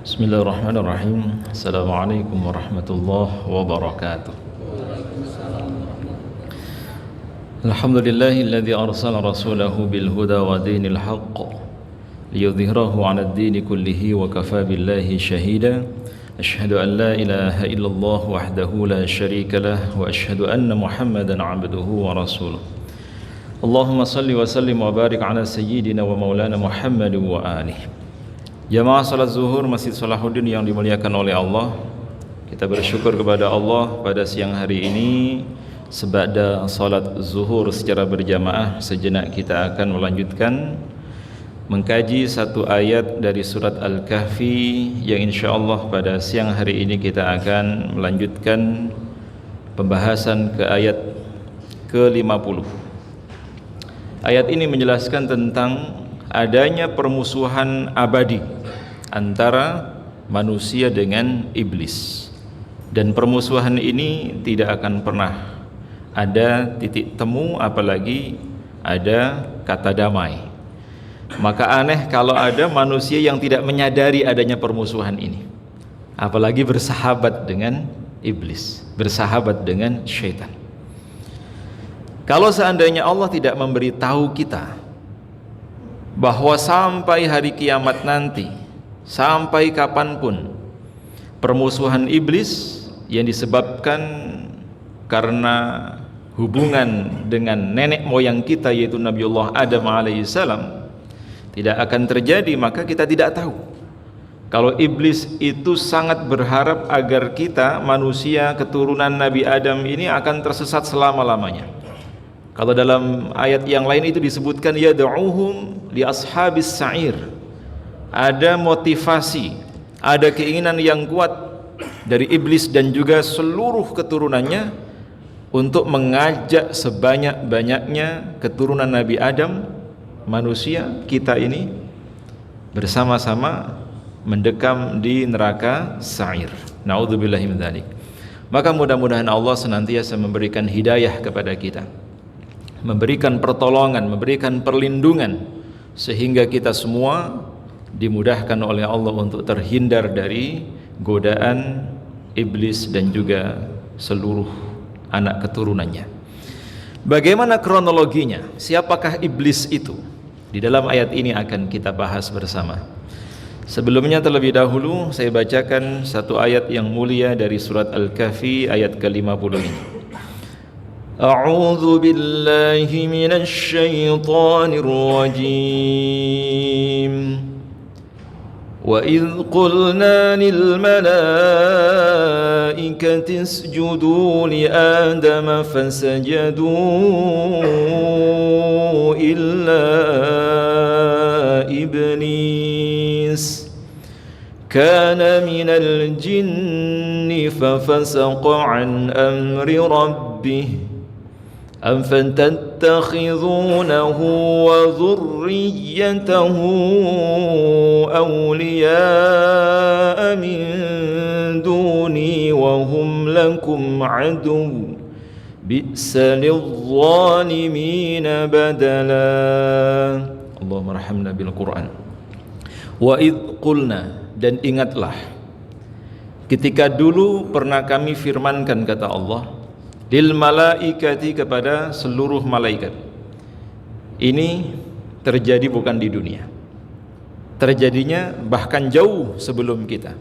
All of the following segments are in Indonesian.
Bismillahirrahmanirrahim. Assalamualaikum warahmatullahi wabarakatuh. Alhamdulillahilladzi arsala rasulahu bil huda wa dinil haqq liyudhhirahu 'alad dini kullihi wa kafaa billahi shahida. Asyhadu an la ilaha illallah wahdahu la syarika lah wa asyhadu anna Muhammadan 'abduhu wa rasuluh. Allahumma salli wa sallim wa barik 'ala sayyidina wa maulana Muhammad wa alihi. Jamaah salat zuhur Masjid Salahuddin yang dimuliakan oleh Allah, kita bersyukur kepada Allah pada siang hari ini sebada salat zuhur secara berjamaah sejenak kita akan melanjutkan mengkaji satu ayat dari surat Al-Kahfi yang insyaallah pada siang hari ini kita akan melanjutkan pembahasan ke ayat ke-50. Ayat ini menjelaskan tentang adanya permusuhan abadi antara manusia dengan iblis, dan permusuhan ini tidak akan pernah ada titik temu apalagi ada kata damai. Maka aneh kalau ada manusia yang tidak menyadari adanya permusuhan ini, apalagi bersahabat dengan iblis, bersahabat dengan syaitan. Kalau seandainya Allah tidak memberitahu kita bahwa sampai hari kiamat nanti, sampai kapanpun, permusuhan iblis yang disebabkan karena hubungan dengan nenek moyang kita yaitu Nabiullah Adam alaihissalam tidak akan terjadi, maka kita tidak tahu kalau iblis itu sangat berharap agar kita manusia keturunan Nabi Adam ini akan tersesat selama-lamanya. Kalau dalam ayat yang lain itu disebutkan yad'uhum li ashabis sa'ir, ada motivasi, ada keinginan yang kuat dari iblis dan juga seluruh keturunannya untuk mengajak sebanyak-banyaknya keturunan Nabi Adam, manusia kita ini, bersama-sama mendekam di neraka sa'ir. Na'udzubillahi min dzalik. Maka mudah-mudahan Allah senantiasa memberikan hidayah kepada kita, memberikan pertolongan, memberikan perlindungan, sehingga kita semua dimudahkan oleh Allah untuk terhindar dari godaan iblis dan juga seluruh anak keturunannya. Bagaimana kronologinya? Siapakah iblis itu? Di dalam ayat ini akan kita bahas bersama. Sebelumnya terlebih dahulu saya bacakan satu ayat yang mulia dari surat Al-Kahfi ayat ke-50 ini. أعوذ بالله من الشيطان الرجيم وإذ قلنا للملائكة اسجدوا لآدم فسجدوا إلا إبليس كان من الجن ففسق عن أمر ربه أفتتخذونه وذريته أولياء من دوني وهم لكم عدو بئس للظالمين بدلا. اللهم ارحمنا بالقرآن. وإذ قلنا, dan ingatlah ketika dulu pernah kami firmankan, kata Allah, lil malaikati, kepada seluruh malaikat. Ini terjadi bukan di dunia, terjadinya bahkan jauh sebelum kita.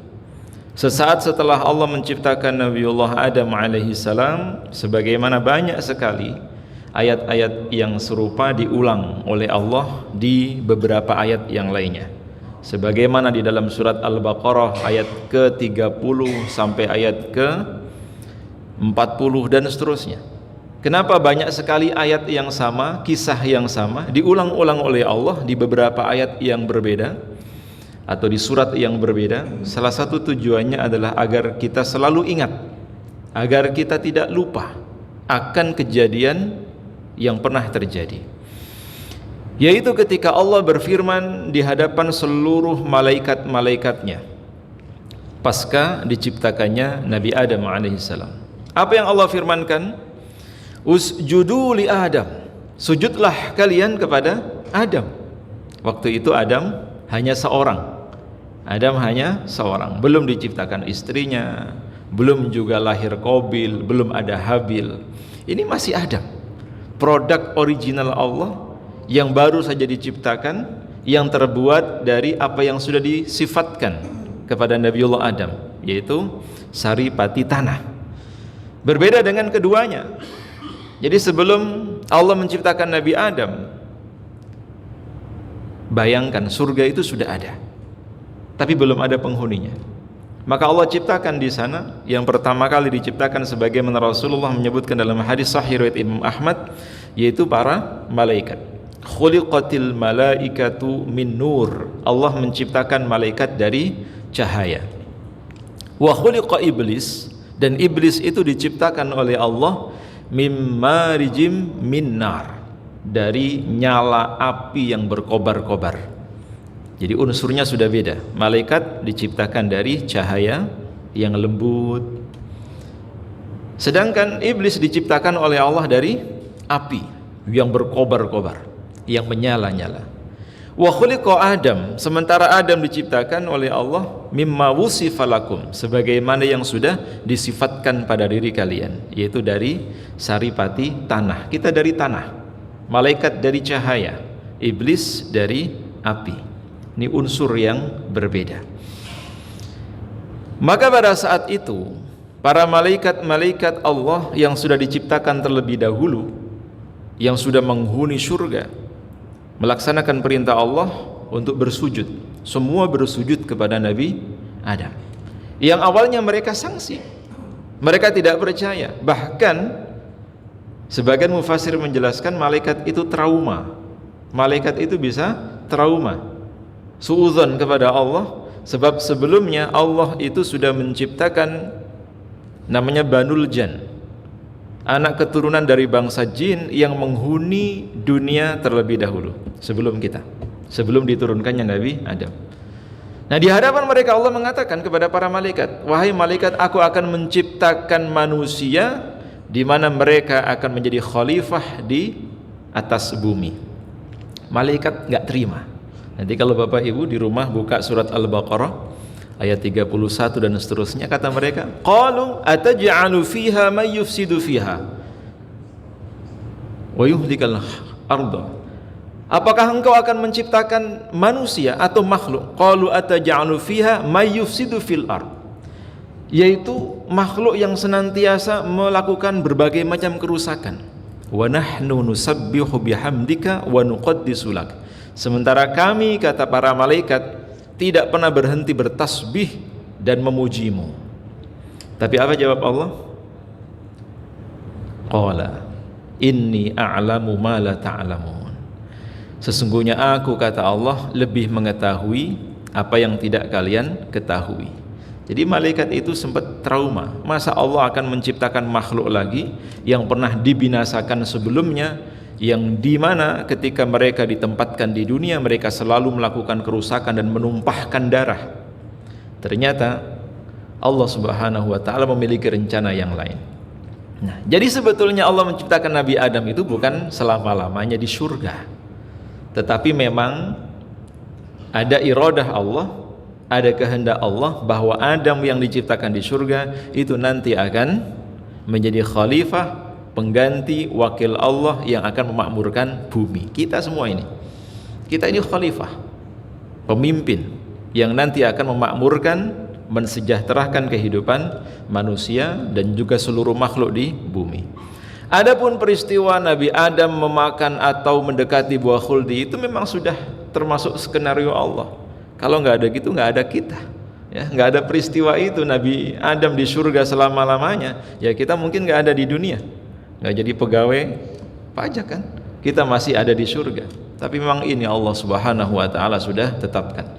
Sesaat setelah Allah menciptakan Nabiullah Adam alaihissalam, sebagaimana banyak sekali ayat-ayat yang serupa diulang oleh Allah di beberapa ayat yang lainnya, sebagaimana di dalam surat Al-Baqarah ayat ke-30 sampai ayat ke-40 dan seterusnya. Kenapa banyak sekali ayat yang sama, kisah yang sama diulang-ulang oleh Allah di beberapa ayat yang berbeda atau di surat yang berbeda? Salah satu tujuannya adalah agar kita selalu ingat, agar kita tidak lupa akan kejadian yang pernah terjadi, yaitu ketika Allah berfirman di hadapan seluruh malaikat-malaikatnya pasca diciptakannya Nabi Adam alaihissalam. Apa yang Allah firmankan? Usjudu li Adam, sujudlah kalian kepada Adam. Waktu itu Adam hanya seorang, Adam hanya seorang, belum diciptakan istrinya, belum juga lahir Qabil, belum ada Habil. Ini masih Adam, produk original Allah yang baru saja diciptakan, yang terbuat dari apa yang sudah disifatkan kepada Nabiullah Adam, yaitu saripati tanah. Berbeda dengan keduanya. Jadi sebelum Allah menciptakan Nabi Adam, bayangkan surga itu sudah ada, tapi belum ada penghuninya. Maka Allah ciptakan di sana, yang pertama kali diciptakan sebagaimana Rasulullah menyebutkan dalam hadis sahih riwayat Imam Ahmad, yaitu para malaikat. Khuliqatil malaikatu min nur. Allah menciptakan malaikat dari cahaya. Wa khuliqa iblis, dan iblis itu diciptakan oleh Allah mimma rijim min nar, dari nyala api yang berkobar-kobar. Jadi unsurnya sudah beda. Malaikat diciptakan dari cahaya yang lembut, sedangkan iblis diciptakan oleh Allah dari api yang berkobar-kobar, yang menyala-nyala. Wa khuliqa Adam, sementara Adam diciptakan oleh Allah mimma wusifa lakum, sebagaimana yang sudah disifatkan pada diri kalian, yaitu dari saripati tanah. Kita dari tanah, malaikat dari cahaya, iblis dari api. Ini unsur yang berbeda. Maka pada saat itu para malaikat-malaikat Allah yang sudah diciptakan terlebih dahulu, yang sudah menghuni surga, melaksanakan perintah Allah untuk bersujud. Semua bersujud kepada Nabi Adam. Yang awalnya mereka sangsi, mereka tidak percaya. Bahkan sebagian mufassir menjelaskan malaikat itu trauma. Malaikat itu bisa trauma, suudzon kepada Allah, sebab sebelumnya Allah itu sudah menciptakan namanya Banul Jan, anak keturunan dari bangsa jin yang menghuni dunia terlebih dahulu sebelum kita, sebelum diturunkannya Nabi Adam. Nah, di hadapan mereka Allah mengatakan kepada para malaikat, wahai malaikat, aku akan menciptakan manusia di mana mereka akan menjadi khalifah di atas bumi. Malaikat enggak terima. Nanti kalau Bapak Ibu di rumah buka surat Al-Baqarah ayat 31 dan seterusnya, kata mereka, qalu ataj'alu fiha may yufsidu fiha wa yuhlikal arda. Apakah engkau akan menciptakan manusia atau makhluk? Qalu ataj'alu fiha may yufsidu fil ard, yaitu makhluk yang senantiasa melakukan berbagai macam kerusakan. Wa nahnu nusabbihu bihamdika wa nuqaddisu lak. Sementara kami, kata para malaikat, tidak pernah berhenti bertasbih dan memujimu. Tapi apa jawab Allah? Qala inni a'lamu ma la ta'lamun. Sesungguhnya aku, kata Allah, lebih mengetahui apa yang tidak kalian ketahui. Jadi malaikat itu sempat trauma. Masa Allah akan menciptakan makhluk lagi yang pernah dibinasakan sebelumnya, yang dimana ketika mereka ditempatkan di dunia mereka selalu melakukan kerusakan dan menumpahkan darah. Ternyata Allah Subhanahu wa taala memiliki rencana yang lain. Nah, jadi sebetulnya Allah menciptakan Nabi Adam itu bukan selama-lamanya di surga, tetapi memang ada iradah Allah, ada kehendak Allah bahwa Adam yang diciptakan di surga itu nanti akan menjadi khalifah, pengganti wakil Allah yang akan memakmurkan bumi. Kita semua ini, kita ini khalifah, pemimpin yang nanti akan memakmurkan, mensejahterakan kehidupan manusia dan juga seluruh makhluk di bumi. Adapun peristiwa Nabi Adam memakan atau mendekati buah khuldi itu memang sudah termasuk skenario Allah. Kalau nggak ada gitu nggak ada kita, ya, nggak ada peristiwa itu Nabi Adam di surga selama-lamanya, ya kita mungkin nggak ada di dunia, nggak jadi pegawai pajak kan, kita masih ada di surga. Tapi memang ini Allah Subhanahu wa taala sudah tetapkan.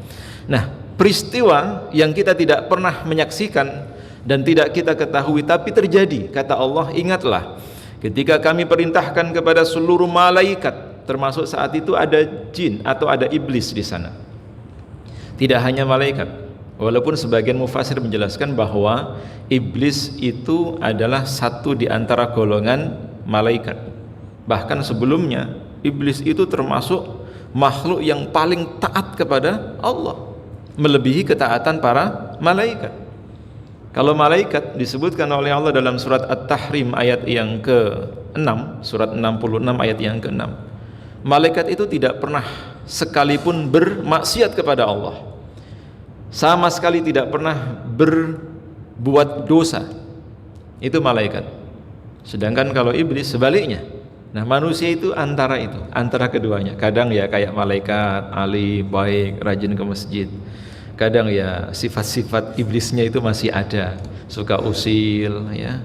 Nah, peristiwa yang kita tidak pernah menyaksikan dan tidak kita ketahui tapi terjadi, kata Allah, ingatlah ketika kami perintahkan kepada seluruh malaikat, termasuk saat itu ada jin atau ada iblis di sana. Tidak hanya malaikat, walaupun sebagian mufassir menjelaskan bahwa iblis itu adalah satu di antara golongan malaikat. Bahkan sebelumnya iblis itu termasuk makhluk yang paling taat kepada Allah. melebihi ketaatan para malaikat. Kalau malaikat disebutkan oleh Allah dalam surat At-Tahrim ayat yang ke-6, surat 66 ayat yang ke-6. Malaikat itu tidak pernah sekalipun bermaksiat kepada Allah. Sama sekali tidak pernah berbuat dosa. Itu malaikat. Sedangkan kalau iblis sebaliknya. Nah, manusia itu antara keduanya. Kadang ya kayak malaikat, alim, baik, rajin ke masjid. Kadang ya sifat-sifat iblisnya itu masih ada, suka usil ya,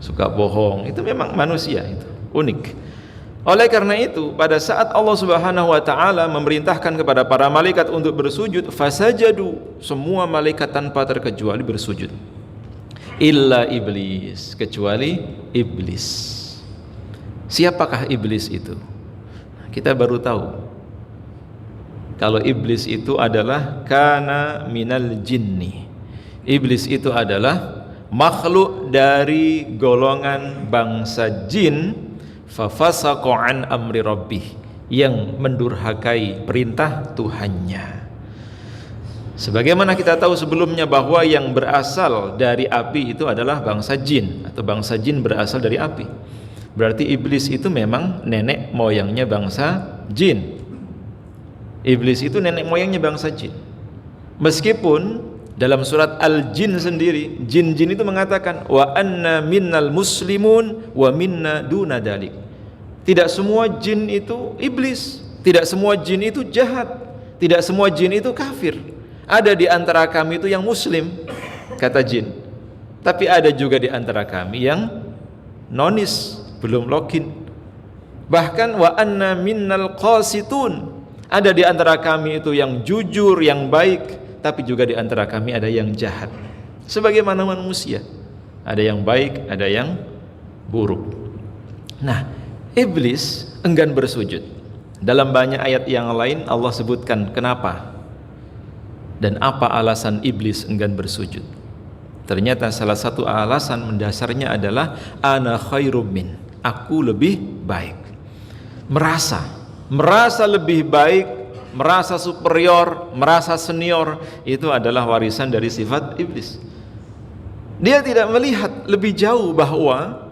suka bohong. Itu memang manusia, itu unik. Oleh karena itu, pada saat Allah Subhanahu wa taala memerintahkan kepada para malaikat untuk bersujud, fasajadu, semua malaikat tanpa terkecuali bersujud. Illa iblis, kecuali iblis. Siapakah iblis itu? Kita baru tahu. Kalau iblis itu adalah kana minal jinni. Iblis itu adalah makhluk dari golongan bangsa jin, fafasaqa an amri rabbih, yang mendurhakai perintah Tuhannya. Sebagaimana kita tahu sebelumnya bahwa yang berasal dari api itu adalah bangsa jin, atau bangsa jin berasal dari api. Berarti iblis itu memang nenek moyangnya bangsa jin. Iblis itu nenek moyangnya bangsa jin. Meskipun dalam surat Al-Jin sendiri, jin-jin itu mengatakan wa anna minnal muslimun wa minna duna dalik. Tidak semua jin itu iblis, tidak semua jin itu jahat, tidak semua jin itu kafir. Ada di antara kami itu yang muslim, kata jin. Tapi ada juga di antara kami yang nonis, belum login. Bahkan wa anna minnal qasitun. Ada di antara kami itu yang jujur, yang baik, tapi juga di antara kami ada yang jahat. Sebagaimana manusia, ada yang baik, ada yang buruk. Nah, iblis enggan bersujud. Dalam banyak ayat yang lain Allah sebutkan kenapa dan apa alasan iblis enggan bersujud. Ternyata salah satu alasan mendasarnya adalah ana khairum min, aku lebih baik. Merasa lebih baik, merasa superior, merasa senior, itu adalah warisan dari sifat iblis. Dia tidak melihat lebih jauh bahwa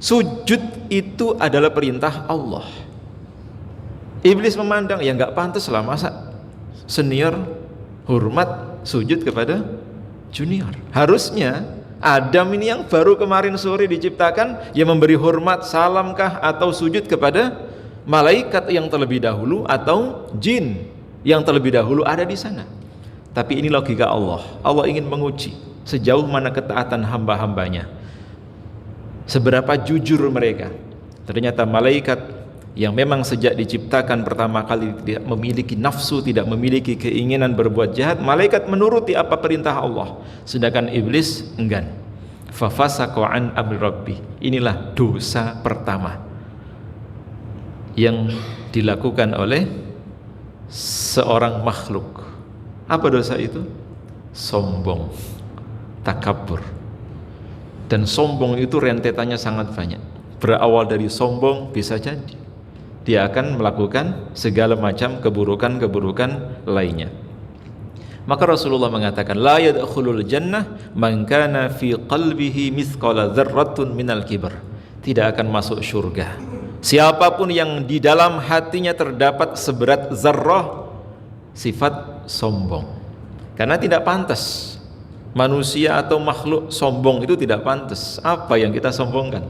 sujud itu adalah perintah Allah. Iblis memandang, ya nggak pantas lah masa senior hormat sujud kepada junior. Harusnya Adam ini yang baru kemarin sore diciptakan, ya memberi hormat, salamkah atau sujud kepada malaikat yang terlebih dahulu atau jin yang terlebih dahulu ada di sana. Tapi ini logika Allah. Allah ingin menguji sejauh mana ketaatan hamba-hambanya, seberapa jujur mereka. Ternyata malaikat yang memang sejak diciptakan pertama kali tidak memiliki nafsu, tidak memiliki keinginan berbuat jahat, malaikat menuruti apa perintah Allah, sedangkan iblis enggan. Fafasaqa an amri rabbi. Inilah dosa pertama yang dilakukan oleh seorang makhluk. Apa dosa itu? Sombong, takabur. Dan sombong itu rentetannya sangat banyak. Berawal dari sombong, bisa jadi dia akan melakukan segala macam keburukan-keburukan lainnya. Maka Rasulullah mengatakan, la yadkhulul jannah man kana fi qalbihi mithqala dzarratun minal kibr. Tidak akan masuk surga siapapun yang di dalam hatinya terdapat seberat zarrah sifat sombong. Karena tidak pantas manusia atau makhluk sombong, itu tidak pantas. Apa yang kita sombongkan?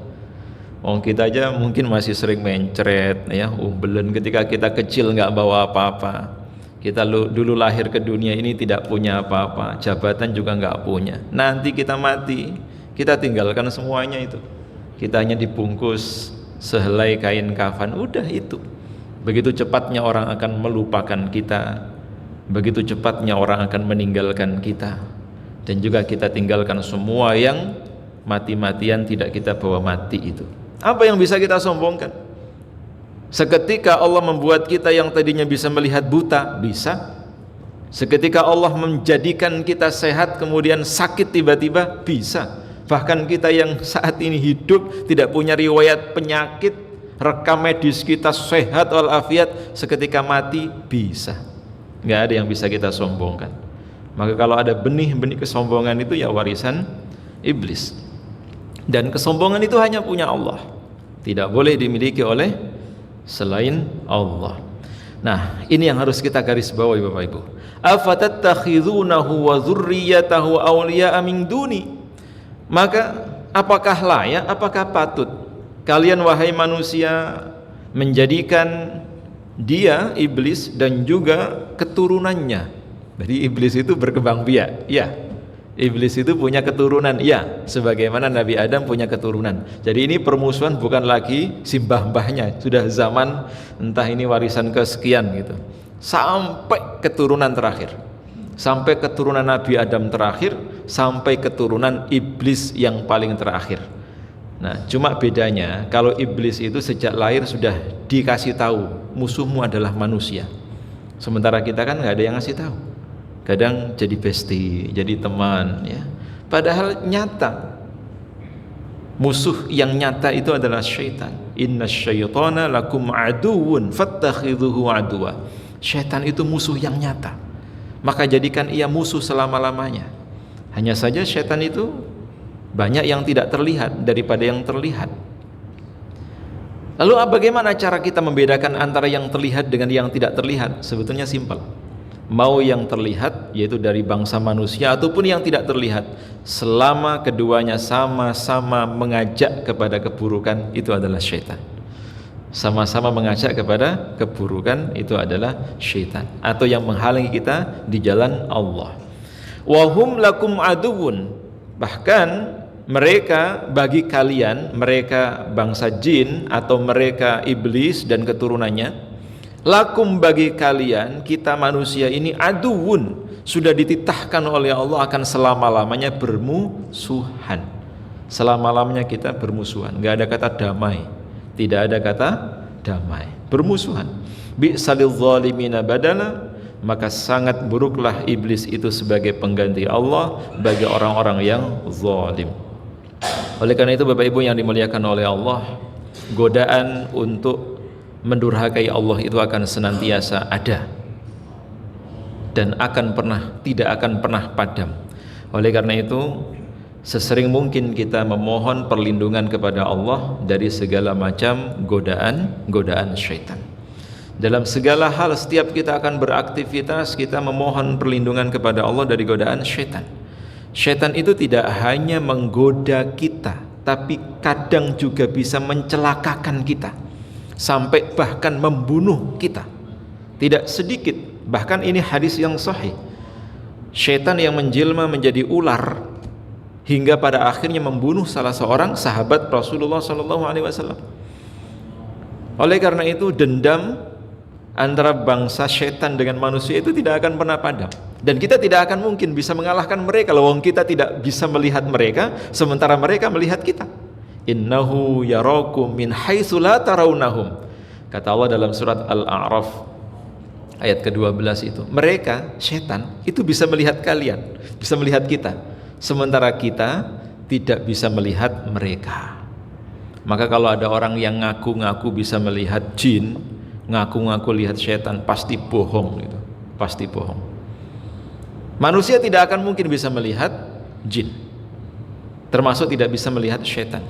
Kita aja mungkin masih sering mencret ya, umbelen ketika kita kecil nggak bawa apa-apa. Kita dulu lahir ke dunia ini tidak punya apa-apa, jabatan juga nggak punya. Nanti kita mati, kita tinggalkan semuanya itu. Kita hanya dibungkus sehelai kain kafan, udah itu. Begitu cepatnya orang akan melupakan kita, begitu cepatnya orang akan meninggalkan kita, dan juga kita tinggalkan semua yang mati-matian tidak kita bawa mati itu. Apa yang bisa kita sombongkan? Seketika Allah membuat kita yang tadinya bisa melihat buta, bisa. Seketika Allah menjadikan kita sehat kemudian sakit tiba-tiba, bisa. Bahkan kita yang saat ini hidup tidak punya riwayat penyakit, rekam medis kita sehat walafiat, seketika mati bisa. nggak ada yang bisa kita sombongkan. Maka kalau ada benih-benih kesombongan itu ya warisan iblis. Dan kesombongan itu hanya punya Allah, tidak boleh dimiliki oleh selain Allah. Nah, ini yang harus kita garis bawahi Bapak Ibu. Afatattakhizunahu wa dzurriyyatahu awliya'a min duni. Maka apakah layak, apakah patut kalian wahai manusia menjadikan dia iblis dan juga keturunannya. Jadi iblis itu berkembang biak, ya. Iblis itu punya keturunan, ya. Sebagaimana Nabi Adam punya keturunan. Jadi ini permusuhan bukan lagi simbah-mbahnya, sudah zaman entah ini warisan kesekian gitu. Sampai keturunan terakhir. Sampai keturunan Nabi Adam terakhir, sampai keturunan iblis yang paling terakhir. Nah, cuma bedanya kalau iblis itu sejak lahir sudah dikasih tahu musuhmu adalah manusia. Sementara kita kan nggak ada yang ngasih tahu. Kadang jadi bestie, jadi teman, ya. Padahal nyata musuh yang nyata itu adalah syaitan. Inna syaitana lakum aduwwun fattakhidhuhu aduwa. Syaitan itu musuh yang nyata. Maka jadikan ia musuh selama-lamanya. Hanya saja syaitan itu banyak yang tidak terlihat daripada yang terlihat. Lalu bagaimana cara kita membedakan antara yang terlihat dengan yang tidak terlihat? Sebetulnya simpel. Mau yang terlihat yaitu dari bangsa manusia ataupun yang tidak terlihat, selama keduanya sama-sama mengajak kepada keburukan, itu adalah syaitan. Sama-sama mengajak kepada keburukan, itu adalah syaitan, atau yang menghalangi kita di jalan Allah. Wahum lakum aduwwun, bahkan mereka bagi kalian, mereka bangsa jin atau mereka iblis dan keturunannya, lakum bagi kalian, kita manusia ini aduwun, sudah dititahkan oleh Allah akan selama-lamanya bermusuhan. Selama-lamanya kita bermusuhan, nggak ada kata damai, tidak ada kata damai, bermusuhan. Bi'salil zalimina badala, maka sangat buruklah iblis itu sebagai pengganti Allah bagi orang-orang yang zalim. Oleh karena itu Bapak Ibu yang dimuliakan oleh Allah, godaan untuk mendurhakai Allah itu akan senantiasa ada dan tidak akan pernah padam. Oleh karena itu sesering mungkin kita memohon perlindungan kepada Allah dari segala macam godaan syaitan. Dalam segala hal setiap kita akan beraktivitas, kita memohon perlindungan kepada Allah dari godaan syaitan. Syaitan itu tidak hanya menggoda kita, tapi kadang juga bisa mencelakakan kita, sampai bahkan membunuh kita. Tidak sedikit, bahkan ini hadis yang sahih, syaitan yang menjelma menjadi ular hingga pada akhirnya membunuh salah seorang sahabat Rasulullah SAW. Oleh karena itu dendam antara bangsa syaitan dengan manusia itu tidak akan pernah padam, dan kita tidak akan mungkin bisa mengalahkan mereka kalau kita tidak bisa melihat mereka sementara mereka melihat kita. Innahu yarakum min haitsu la tarawnahum, kata Allah dalam surat Al-A'raf ayat ke-12 itu. Mereka, syaitan, itu bisa melihat kalian, bisa melihat kita, sementara kita tidak bisa melihat mereka. Maka kalau ada orang yang ngaku-ngaku bisa melihat jin, ngaku-ngaku lihat syaitan, pasti bohong gitu. Pasti bohong. Manusia tidak akan mungkin bisa melihat jin, termasuk tidak bisa melihat syaitan.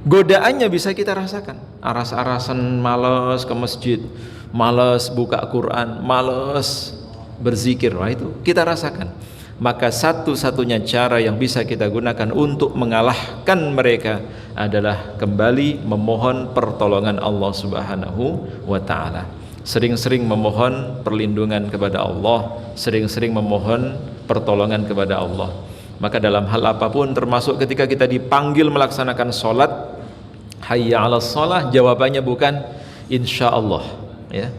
Godaannya bisa kita rasakan. Aras-arasan malas ke masjid, malas buka Quran, malas berzikir, wah itu kita rasakan. Maka satu-satunya cara yang bisa kita gunakan untuk mengalahkan mereka adalah kembali memohon pertolongan Allah Subhanahu wa ta'ala. Sering-sering memohon perlindungan kepada Allah, sering-sering memohon pertolongan kepada Allah. Maka dalam hal apapun, termasuk ketika kita dipanggil melaksanakan sholat, hayya 'alas shalah, jawabannya bukan insya Allah, ya,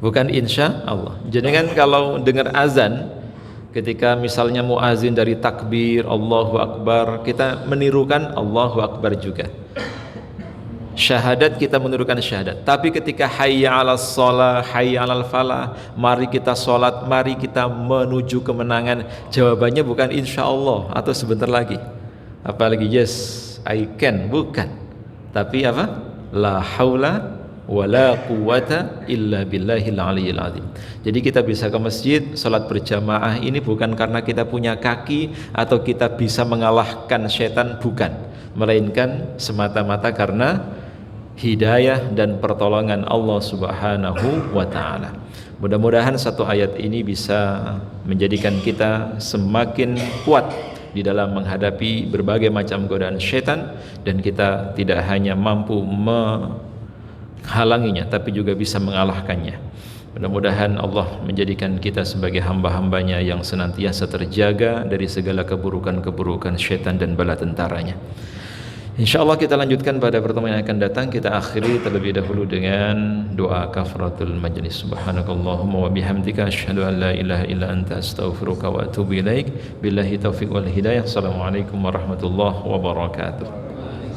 bukan insya Allah. Jadi kan kalau dengar azan, ketika misalnya muazin dari takbir Allahu Akbar, kita menirukan Allahu Akbar juga. Syahadat kita menirukan syahadat. Tapi ketika hayya 'alas shalah, hayya 'alal falah, mari kita sholat, mari kita menuju kemenangan, jawabannya bukan insya Allah atau sebentar lagi, apalagi yes I can, bukan, tapi apa? La haula wala quwwata illa billahil aliyil azim. Jadi kita bisa ke masjid salat berjamaah ini bukan karena kita punya kaki atau kita bisa mengalahkan setan, bukan, melainkan semata-mata karena hidayah dan pertolongan Allah Subhanahu wa taala. Mudah-mudahan satu ayat ini bisa menjadikan kita semakin kuat di dalam menghadapi berbagai macam godaan setan, dan kita tidak hanya mampu menghalanginya tapi juga bisa mengalahkannya. Mudah-mudahan Allah menjadikan kita sebagai hamba-hambanya yang senantiasa terjaga dari segala keburukan-keburukan setan dan bala tentaranya. InsyaAllah kita lanjutkan pada pertemuan yang akan datang. Kita akhiri terlebih dahulu dengan doa kafaratul majlis. Subhanakallahumma wa bihamdika asyhadu an la ilaha illa anta astaghfiruka wa atubu ilaik. Billahi taufiq wal hidayah. Assalamualaikum warahmatullahi wabarakatuh.